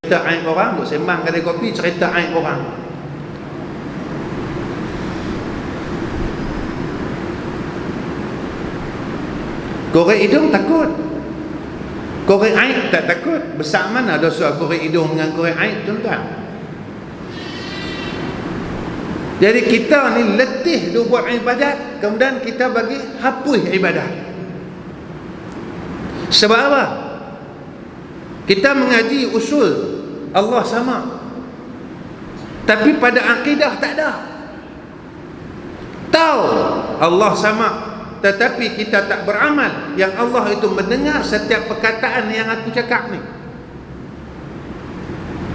cerita aib orang, duk sembang kedai kopi cerita aib orang. Korek hidung takut, korek aib tak takut. Besar mana dosa korek hidung dengan korek aib, tuan-tuan? Jadi kita ni letih duk buat ibadat, kemudian kita bagi hapus ibadat. Sebab apa? Kita mengaji usul Allah sama, tapi pada akidah tak ada. Tahu Allah sama, tetapi kita tak beramal. Yang Allah itu mendengar setiap perkataan yang aku cakap ni.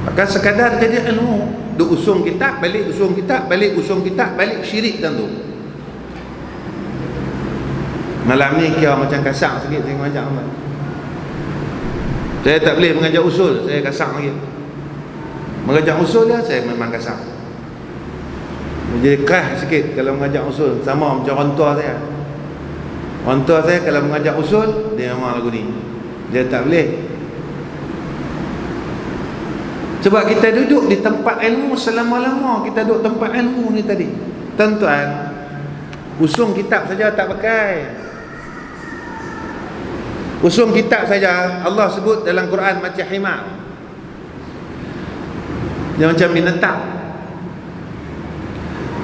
Maka sekadar jadi ilmu, duk usung kitab, balik usung kitab, balik usung kitab, balik syirik tentu. Malam ni kira macam kasar sikit saya mengajar Ahmad. Saya tak boleh mengajar usul, saya kasar lagi. Mengajar usul dia saya memang kasar. Jadi keras sikit kalau mengajar usul, sama macam orang tua saya. Orang tua saya kalau mengajar usul, dia memang lagu ni. Dia tak boleh. Sebab kita duduk di tempat ilmu selama-lama, kita duduk tempat ilmu ni tadi. Tuan-tuan, usung kitab saja tak pakai. Usung kitab saja Allah sebut dalam Quran macam himar. Dia macam binatang.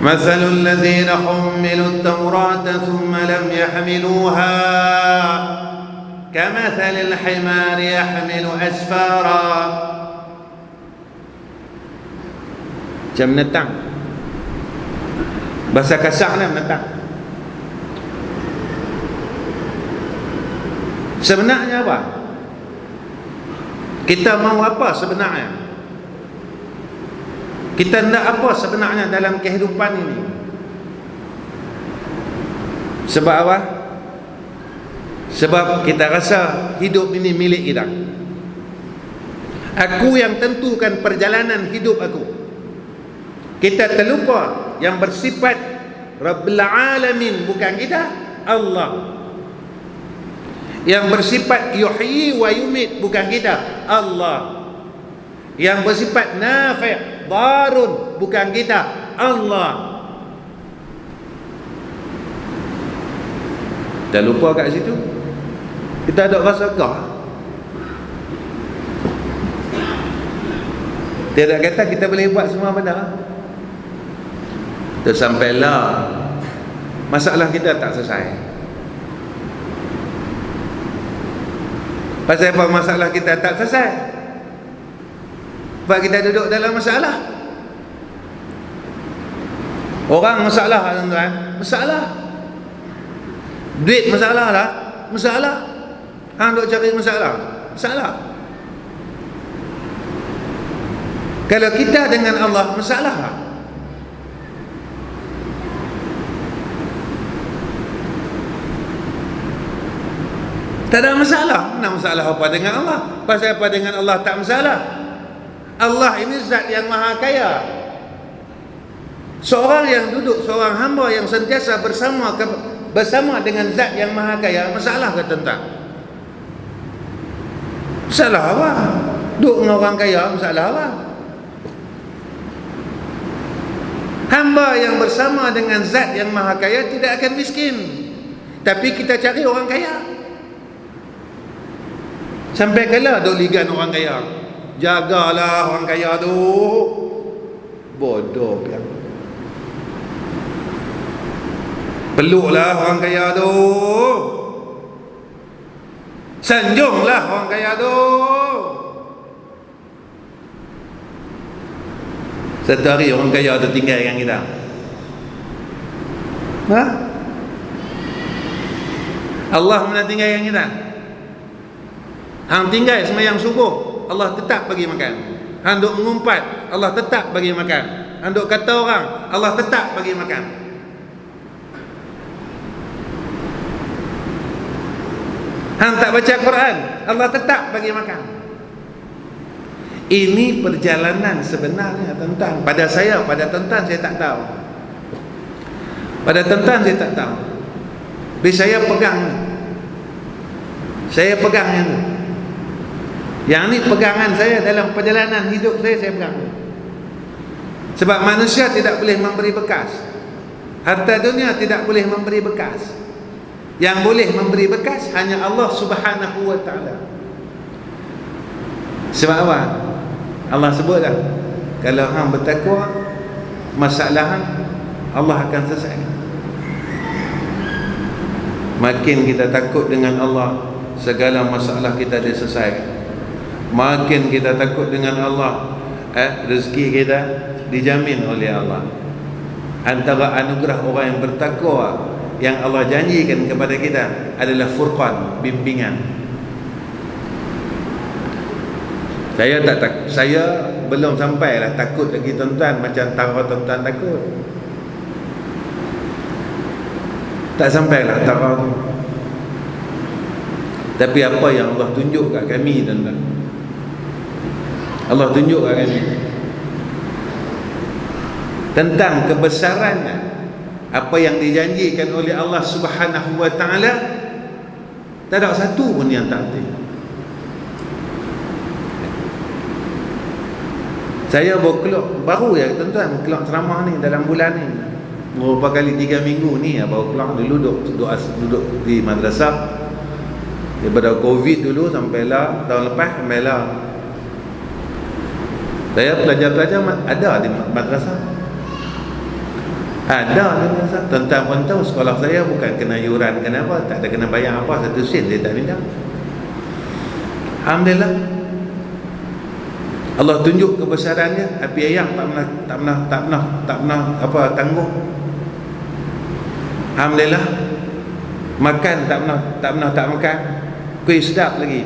Masalul ladzina hummilut tawrata thumma lam yahmiluha kamathalil himari yahmilu asfara. Macam binatang. Bahasa kasarnya binatang. Sebenarnya apa? Kita mau apa sebenarnya? Kita hendak apa sebenarnya dalam kehidupan ini? Sebab apa? Sebab kita rasa hidup ini milik kita. Aku yang tentukan perjalanan hidup aku. Kita terlupa yang bersifat Rabbul Alamin bukan kita, Allah. Yang bersifat yuhyi wa yumit bukan kita, Allah. Yang bersifat nafi' darun bukan kita, Allah. Dah lupa kat situ. Kita ada rasa gah. Tiada kata kita boleh buat semua benda. Tersampailah masalah kita tak selesai. Pasal apa masalah kita tak selesai? Sebab kita duduk dalam masalah. Orang masalah, tuan-tuan, masalah. Duit masalah lah, masalah. Hang duk cari masalah, masalah. Kalau kita dengan Allah, masalah lah. Tak ada masalah. Nak masalah apa dengan Allah? Pasal apa dengan Allah tak masalah? Allah ini zat yang maha kaya. Seorang yang duduk, seorang hamba yang sentiasa bersama dengan zat yang maha kaya, masalah ke tentang? Masalah apa? Duduk dengan orang kaya, masalah apa? Hamba yang bersama dengan zat yang maha kaya tidak akan miskin. Tapi kita cari orang kaya. Sampai kala duk ligan orang kaya. Jagalah orang kaya tu. Bodoh piang. Peluklah orang kaya tu. Sanjunglah orang kaya tu. Satu hari orang kaya tu tinggal dengan kita. Ha? Allah mana tinggal dengan kita? Hang tinggal sembahyang subuh, Allah tetap bagi makan. Hang duk mengumpat, Allah tetap bagi makan. Hang duk kata orang, Allah tetap bagi makan. Hang tak baca Quran, Allah tetap bagi makan. Ini perjalanan sebenarnya, tuan-tuan. Pada saya, pada tuan-tuan saya tak tahu. Pada tuan-tuan saya tak tahu. Tapi saya pegang. Saya pegang ini. Yang ni pegangan saya dalam perjalanan hidup saya pegang. Sebab manusia tidak boleh memberi bekas. Harta dunia tidak boleh memberi bekas. Yang boleh memberi bekas hanya Allah Subhanahu wa ta'ala. Sebab apa? Allah sebut dah, kalau hang bertakwa, masalah hang Allah akan selesaikan. Makin kita takut dengan Allah, segala masalah kita diselesaikan. Makin kita takut dengan Allah, rezeki kita dijamin oleh Allah. Antara anugerah orang yang bertakwa yang Allah janjikan kepada kita adalah furqan, bimbingan. Saya belum sampailah takut lagi tuan-tuan macam tara tuan-tuan takut. Tak sampailah tara tu. Tapi apa yang Allah tunjuk kat kami, tuan-tuan, Allah tunjuk kat kami tentang kebesarannya, apa yang dijanjikan oleh Allah Subhanahu wa ta'ala, tak ada satu pun yang tak ada. Saya baru ya tuan-tuan keluar ceramah ni dalam bulan ni, beberapa kali 3 minggu ni baru keluar. Dulu duduk di madrasah daripada Covid dulu sampailah tahun lepas, sampailah saya pelajar-pelajar ada di madrasah. Ada di madrasah. Tuan-tuan pun tahu sekolah saya bukan kena yuran, kenapa, tak ada kena bayar apa, 1 sen dia tak minta. Alhamdulillah, Allah tunjuk kebesarannya. Api ayam tak pernah apa tangguh. Alhamdulillah, makan tak pernah tak makan. Kuih sedap lagi.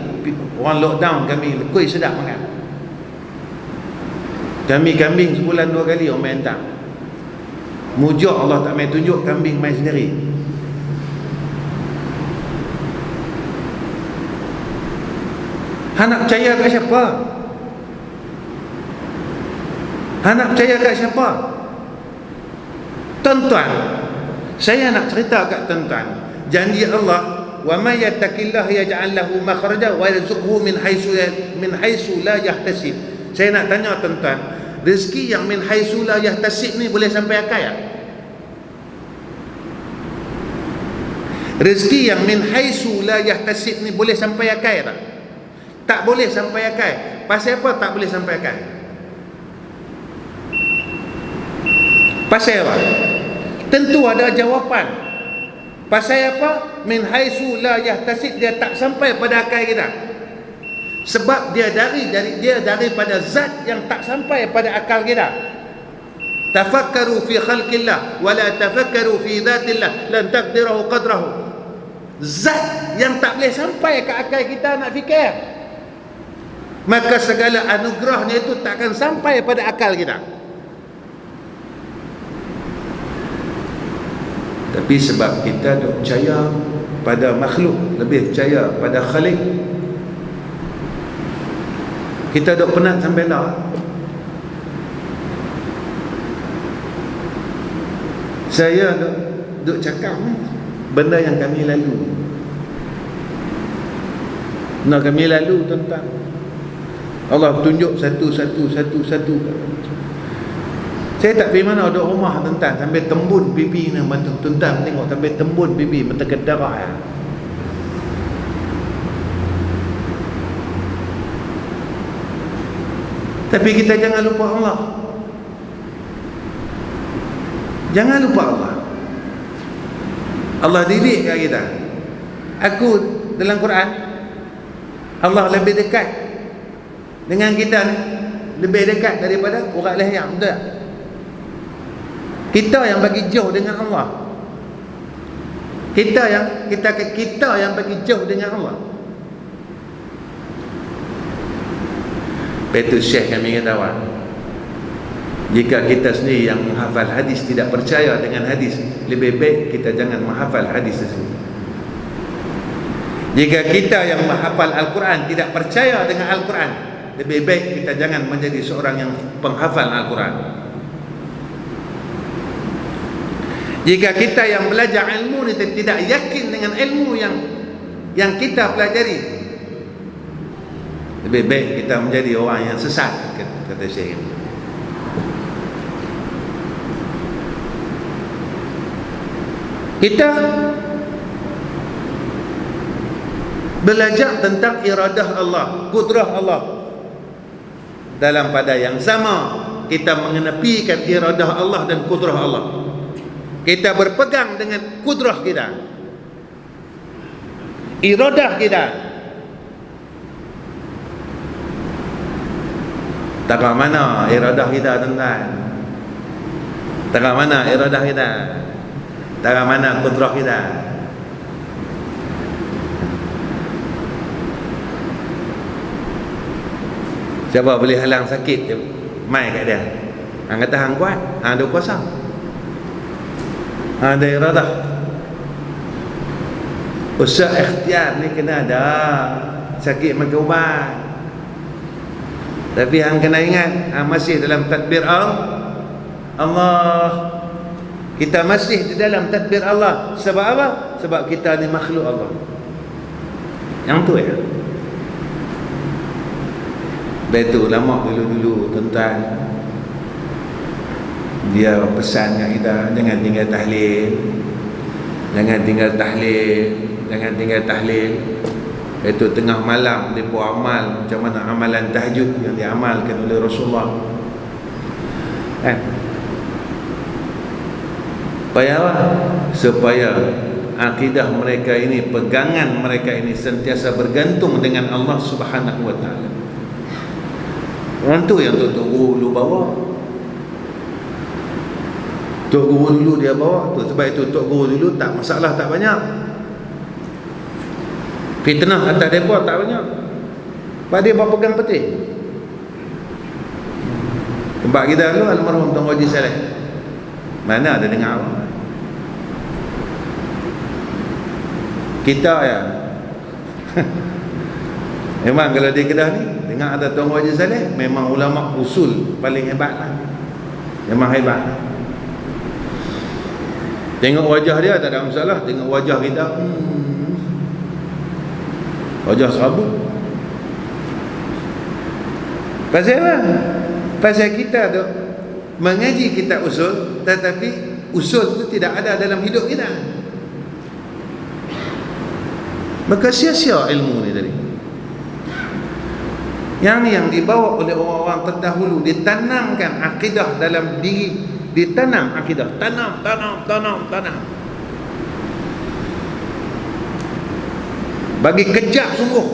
Orang lockdown kami kuih sedap makan. Kami kambing sebulan 2 kali orang main tak. Mujuk Allah tak main tunjuk, kambing main sendiri. Nak percaya kat siapa? Nak percaya kat siapa? Tuan-tuan, saya nak cerita kat tuan-tuan janji Allah, wa may yattaqillaha yaj'al lahu makhraja wa yarzuqhu min haitsu la yahtasib. Saya nak tanya tuan-tuan, rezeki yang min haitsu la yahtasib ni boleh sampai akal tak? Rezeki yang min haitsu la yahtasib ni boleh sampai akal tak? Tak boleh sampai akal. Pasal apa tak boleh sampai akal? Pasal apa? Tentu ada jawapan. Pasal apa? Min haitsu la yahtasib, dia tak sampai pada akal kita. Sebab dia daripada zat yang tak sampai pada akal kita. Tafakkaru fi khalqillah wa la tafakkaru fi dhatillah lan taqdirahu qadrahu. Zat yang tak boleh sampai ke akal kita nak fikir, maka segala anugerahnya itu tak akan sampai pada akal kita. Tapi sebab kita duk percaya pada makhluk, lebih percaya pada Khalik, kita duk penat sampai lah. Saya duk cakap benda yang kami lalu. Kami lalu tuan-tuan, Allah tunjuk satu. Saya tak pergi mana, duduk rumah tuan-tuan sampai tembun pipi ni, tuan-tuan tengok sampai tembun pipi, mata kedarah ya. Tapi kita jangan lupa Allah. Jangan lupa Allah. Allah didik kat kita. Aku dalam Quran, Allah lebih dekat dengan kita ni, lebih dekat daripada urat leher, betul tak? Kita yang bagi jauh dengan Allah. Kita yang bagi jauh dengan Allah. Betul Syekh kami kata, jika kita sendiri yang menghafal hadis tidak percaya dengan hadis, lebih baik kita jangan menghafal hadis tersebut. Jika kita yang menghafal Al-Quran tidak percaya dengan Al-Quran, lebih baik kita jangan menjadi seorang yang penghafal Al-Quran. Jika kita yang belajar ilmu ni tidak yakin dengan ilmu yang kita pelajari, lebih lebih baik kita menjadi orang yang sesat, kata Syekh. Kita belajar tentang iradah Allah, kudrah Allah. Dalam pada yang sama, kita mengenepikan iradah Allah dan kudrah Allah. Kita berpegang dengan kudrah kita, iradah kita. Tak kat mana iradah kita, tuan-tuan? Tak kat mana iradah kita? Tak kat mana kudrah kita? Siapa boleh halang sakit dia mai kat dia? Hang kata hang kuat, hang ada kuasa, hang ada iradah. Usaha ikhtiar ni kena ada. Sakit makan ubat, tapi hang kena ingat, hang masih dalam tadbir Allah. Kita masih di dalam tadbir Allah. Sebab apa? Sebab kita ni makhluk Allah. Yang tu ya. Betul ulama dulu-dulu, tuan-tuan, dia pesan kat kita, jangan tinggal tahlil, jangan tinggal tahlil, jangan tinggal tahlil. Itu tengah malam dia buat amal macam mana amalan tahajud yang diamalkan oleh Rasulullah. Supaya apa? Supaya akidah mereka ini, pegangan mereka ini sentiasa bergantung dengan Allah Subhanahu wa taala. Orang tu yang Tok Guru dulu bawa. Tok Guru dulu dia bawa tu. Sebab itu Tok Guru dulu tak masalah, tak banyak. Fitnah atas mereka tak banyak. Sebab dia bawa pegang peti. Tempat kita dulu almarhum Tuan Haji Saleh, mana ada dengar apa? Kita ya memang kalau di Kedah ni dengar ada Tuan Haji Saleh, memang ulama usul paling hebat lah. Memang hebat. Tengok wajah dia tak ada masalah. Tengok wajah kita, wajah serabut. Pasal apa? Pasal kita tu mengaji kitab usul, tetapi usul tu tidak ada dalam hidup kita. Maka sia-sia ilmu ni tadi. Yang ni yang dibawa oleh orang-orang terdahulu, ditanamkan akidah dalam diri, ditanam akidah, tanam. Bagi kejap sungguh.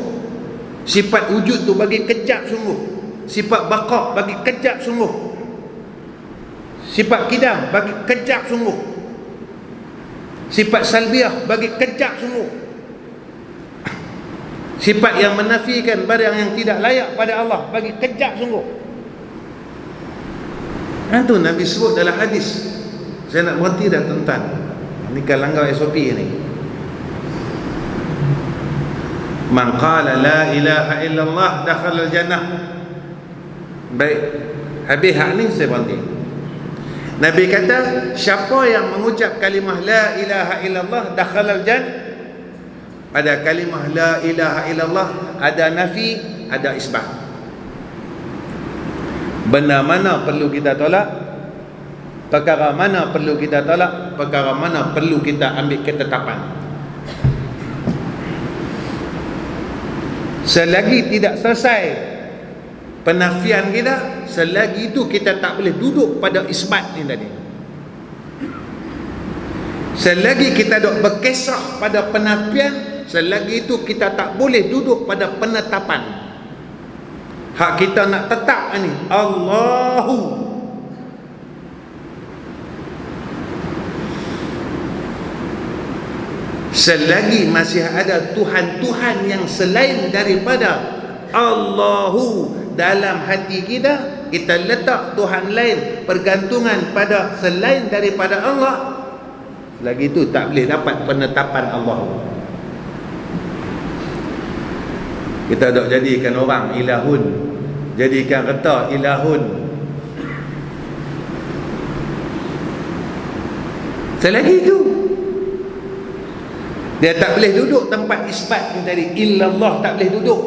Sifat wujud tu bagi kejap sungguh. Sifat baqa bagi kejap sungguh. Sifat kidam bagi kejap sungguh. Sifat salbiah bagi kejap sungguh. Sifat yang menafikan barang yang tidak layak pada Allah bagi kejap sungguh. Itu Nabi sebut dalam hadis. Saya nak berhenti dah, tuan-tuan. Ini kan langgar SOP ni. Man qala la ilaha illallah dakhala al-jannah. Baik, habis hak ni saya berhenti. Nabi kata, siapa yang mengucap kalimah la ilaha illallah dakhala al-jannah. Pada kalimah la ilaha illallah ada nafi, ada isbat. Benda mana perlu kita tolak, perkara mana perlu kita tolak, perkara mana perlu kita ambil ketetapan. Selagi tidak selesai penafian kita, selagi itu kita tak boleh duduk pada isbat ni tadi. Selagi kita duk berkisah pada penafian, selagi itu kita tak boleh duduk pada penetapan. Hak kita nak tetap ni Allahu. Selagi masih ada Tuhan-Tuhan yang selain daripada Allahu dalam hati kita, kita letak Tuhan lain, pergantungan pada selain daripada Allah, lagi itu tak boleh dapat penetapan Allah. Kita dok jadikan orang ilahun, jadikan kata ilahun. Selagi itu dia tak boleh duduk tempat isbat ni tadi, illallah tak boleh duduk.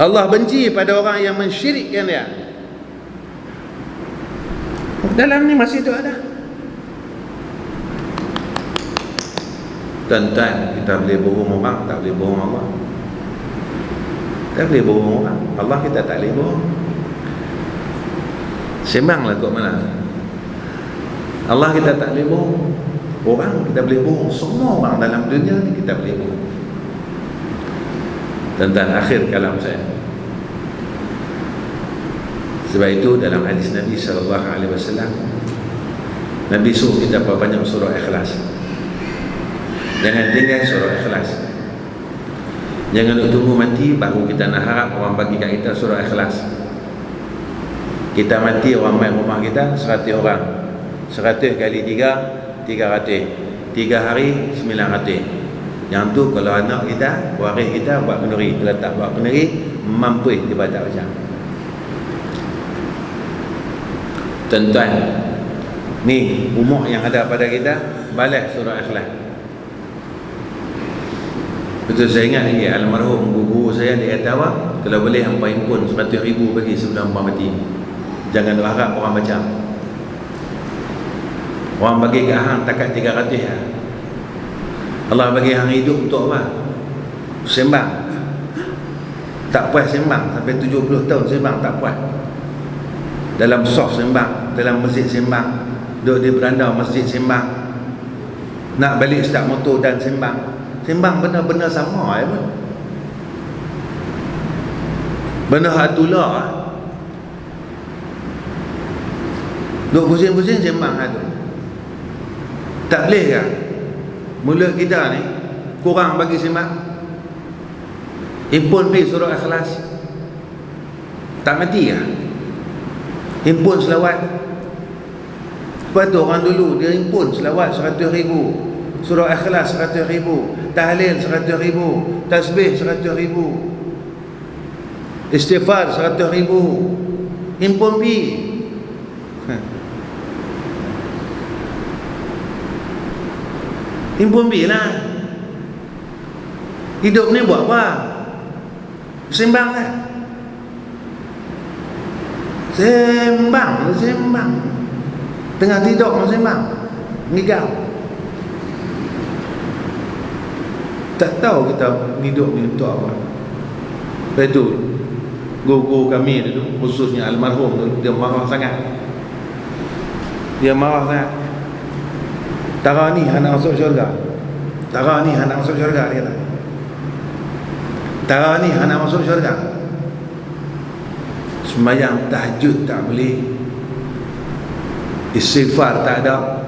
Allah benci pada orang yang mensyirikkan dia. Dalam ni masih tu ada. Tuan-tuan, kita boleh bohong orang, tak boleh bohong Allah. Kita boleh bohong orang, Allah kita tak boleh bohong. Sembanglah kot mana. Allah kita tak boleh bohong. Orang kita boleh bohong. Semua orang dalam dunia ni kita boleh bohong. Tentang akhir kalam saya. Sebab itu dalam hadis Nabi SAW, Nabi suruh kita perbanyak surah Ikhlas. Jangan tinggal surah Ikhlas. Jangan nak tunggu mati baru kita nak harap orang bagi kat kita surah Ikhlas. Kita mati, orang main rumah kita 100 orang. 100 kali 3, 300. 3 hari 900. Yang tu kalau anak kita, waris kita buat kenduri. Kalau tak buat kenduri, mampu dia baca macam. Tuan-tuan, ni umur yang ada pada kita, balas surah Ikhlas. Betul, saya ingat lagi almarhum guru saya, dia kata apa, kalau boleh hampa impun 100,000 bagi sebelum hampa mati. Jangan harap orang baca. Orang bagi ke hang takat 300 lah. Allah bagi hang hidup untuk apa? Sembang. Tak puas sembang sampai 70 tahun sembang tak puas. Dalam soft sembang, dalam masjid sembang, duduk di beranda masjid sembang. Nak balik start motor dan sembang. Sembang benda-benda sama ya pun. Benda hatulah. Duduk pusing-pusing sembang tu. Tak boleh ke? Mulut kita ni kurang bagi sembang. Impun pergi surah Ikhlas, tak mati ke? Impun selawat. Lepas tu orang dulu dia impun selawat 100,000, surah Ikhlas 100,000, tahlil 100,000, tasbih 100,000, istighfar 100,000. Impun pergi. Impun bilang hidup ni buat apa? Sembang kan? Sembang. Tengah tidur sembang, ngigau. Tak tahu kita hidup ni untuk apa. Lepas tu guru kami dulu, khususnya almarhum tu, dia marah sangat. Tara ni hendak masuk syurga. Tara ni hendak masuk syurga, dia kata. Tara ni hendak masuk syurga. Sembahyang tahajud tak boleh, istighfar tak ada,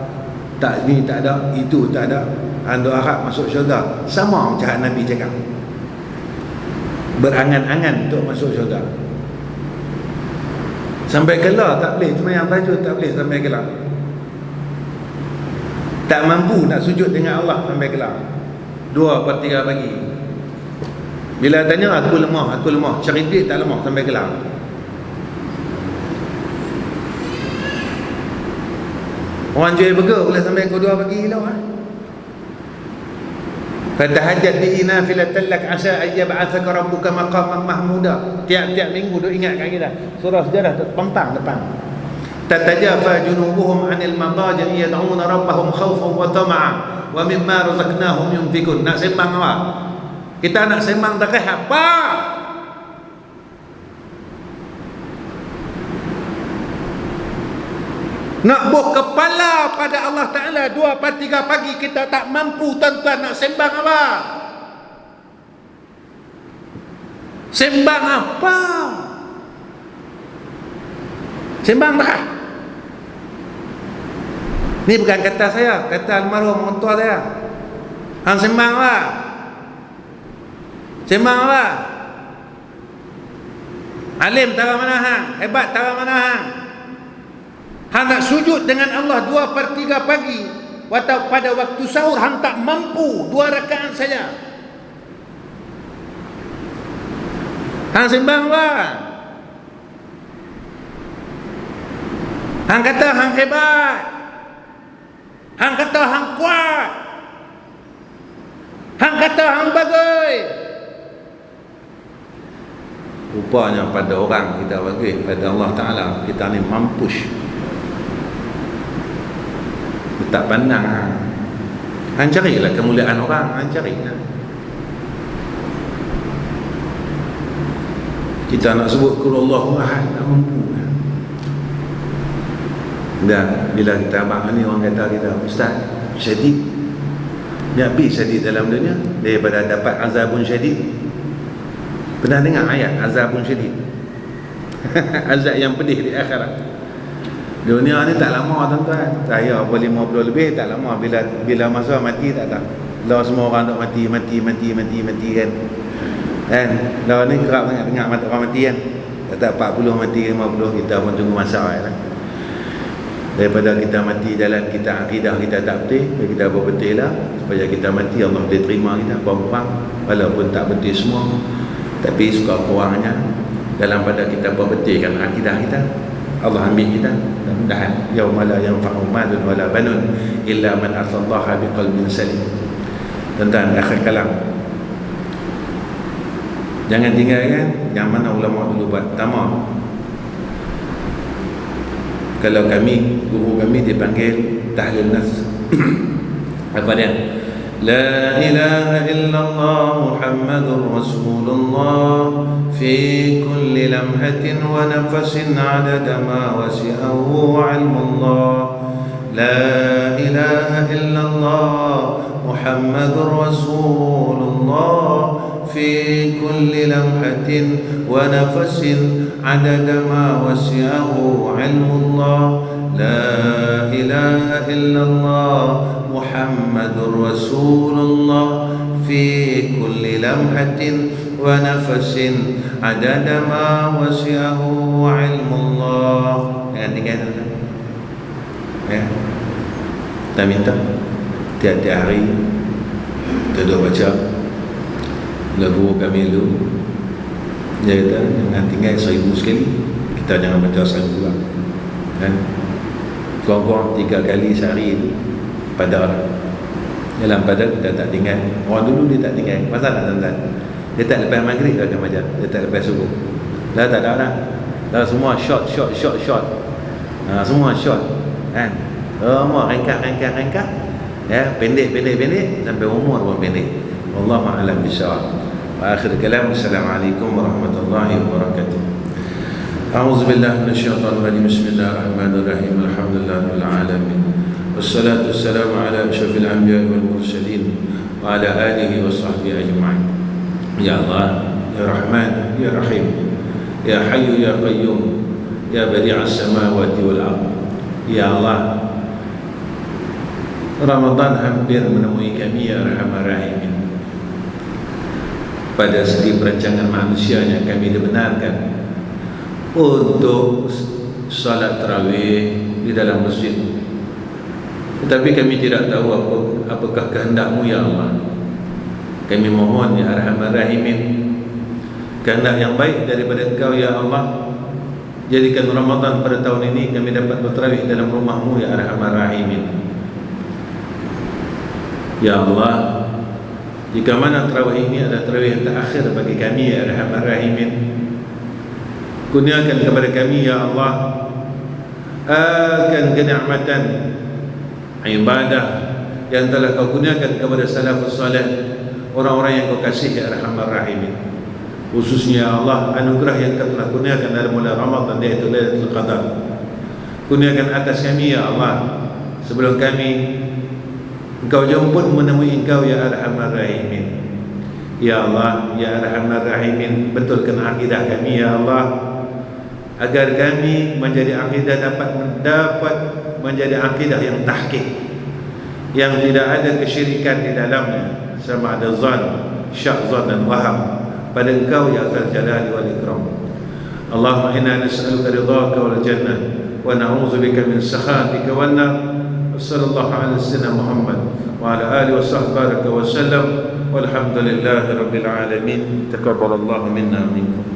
tak ni tak ada, itu tak ada. Anda harap masuk syurga. Sama macam Nabi cakap, berangan-angan untuk masuk syurga. Sampai kelar tak boleh, sembahyang tahajud tak boleh sampai kelar. Tak mampu nak sujud dengan Allah sampai kelar 2/3 pagi. Bila tanya, aku lemah. Cari duit tak lemah sampai kelar. Orang jual burger boleh sampai pukul 2 pagi lah. Fatahajjat bihi nafilatan lak asa ay yab'athaka rabbuka maqaman mahmuda. Tiap-tiap minggu duk ingat kat kita. Surah sejarah terpampang depan. Tatajafa junubuhum 'anil madaji' yad'una rabbahum khaufan wa tama'an wa mimma razaqnahum yunfikun. Nak sembang apa? Kita nak sembang darah apa? Nak buh kepala pada Allah Ta'ala 2/3 pagi kita tak mampu, tuan-tuan. Nak sembang apa? Sembang apa? Sembang darah. Ni bukan kata saya, kata almarhum orang tua saya. Hang sembang apa? Sembang apa? Alim tara mana hang? Hebat tara mana hang? Hang nak sujud dengan Allah 2/3 pagi, atau pada waktu sahur hang tak mampu 2 rakaat saja. Hang sembang apa? Hang kata hang hebat, hang kata hang kuat, hang kata hang bagus. Rupanya pada orang kita bagi, pada Allah Ta'ala kita ni mampus. Tak pandang. Han carilah kemuliaan orang, han carilah. Kita nak sebut kul Allahu ahad, tak mampu. Dan bila kita abang ni orang kata kita, Ustaz, syadid. Dia habis syadid dalam dunia daripada dapat azabun syadid. Pernah dengar ayat azabun syadid? Azab yang pedih di akhirat. Dunia ni tak lama tuan-tuan. Saya apa 50 lebih tak lama. Bila masa mati tak tahu. Lah semua orang tak mati kan. Kan? Lah ni kerap sangat dengar mata orang mati kan. Kata 40 mati 50, kita pun tunggu masa kan. Daripada kita mati jalan kita akidah kita tak betul, kita berbetul lah supaya kita mati Allah boleh terima kita kurang-kurang walaupun tak betul semua, tapi sekurang-kurangnya dalam pada kita berbetulkan akidah kita, Allah ambil kita. Mudah-mudahan yauma la yanfa'u malun wala banun illa man atallaha biqalbin salim. Tentang akhir kalam, jangan tinggalkan yang mana ulama dulu buat. Pertama, kalau kami, guru kami dipanggil tahlil nafs. Apa dia? La ilaha illallah Muhammadur Rasulullah fi kulli lamhatin wa nafasin adada ma wasi'ahu ilmullah. La ilaha illallah Muhammadur Rasulullah fi kulli lamhatin wa nafasin adada ma wasi'ahu ilmullah. La ilaha illallah Muhammadur Rasulullah fi kulli lamhatin wa nafasin adada ma wasi'ahu ilmullah. Jangan tinggal ya. Kita minta tiap-tiap hari kita duduk baca lagu kami dulu. Dia kata jangan tinggal 1000 sekali, kita jangan baca 1000 lah kan. Kurang-kurang 3 kali sehari pada dalam pada kita tak tinggal. Orang dulu dia tak tinggal. Pasal tak tuan-tuan? Dia tak lepas maghrib akan baca, dia tak lepas subuh. Dah tak ada dah. Dah semua short. Semua short kan. Semua rengkak ya, pendek sampai umur pun pendek. Wallahu a'lam bishawab. Wa akhir kalam, assalamualaikum warahmatullahi wabarakatuh. A'udzu billahi minasyaitonir rajim. Bismillahirrahmanirrahim. Alhamdulillahirabbil alamin. Wassalatu wassalamu ala asyrafil anbiya'i wal mursalin wa ala alihi wa sahbihi ajma'in. Ya Allah, ya Rahman, ya Rahim, ya Hayyu ya Qayyum, ya Badi'as samawati wal ardh. Ya Allah, Ramadan hampir menemui kami, ya Arhamar Rahimin. Pada segi perancangan manusianya kami dibenarkan untuk salat tarawih di dalam masjid, tetapi kami tidak tahu apakah kehendak-Mu ya Allah. Kami mohon ya Arhamar Rahimin, kehendak yang baik daripada Engkau ya Allah. Jadikan Ramadan pada tahun ini kami dapat bertarawih dalam rumah-Mu ya Arhamar Rahimin. Ya Allah, jika mana tarawih ini adalah tarawih yang terakhir bagi kami ya Arhamar Rahimin, kurniakan kepada kami ya Allah akan kenikmatan ibadah yang telah Kau kurniakan kepada salafus salih, orang-orang yang Kau kasih ya Arhamar Rahimin. Khususnya ya Allah, anugerah yang Kau telah kurniakan dalam bulan Ramadan, iaitu Lailatul Qadar. Kurniakan atas kami ya Allah sebelum kami Engkau jemput menemui Engkau ya Arhamar Rahimin. Ya Allah, ya Arhamar Rahimin, betulkan akidah kami ya Allah, agar kami menjadi akidah dapat menjadi akidah yang tahqiq, yang tidak ada kesyirikan di dalamnya, sama ada zan, syak, zan dan waham pada Engkau ya Dzal Jalali wal Ikram. Allahumma inna nas'aluka ridhaka wal jannah wa na'udzubika min sakhatika wan nar. Sallallahu ala sayyidina Muhammad wa ala alihi wa sahbihi wa sallam. Walhamdulillahi rabbil alamin. Taqabbalallahu minna wa minkum.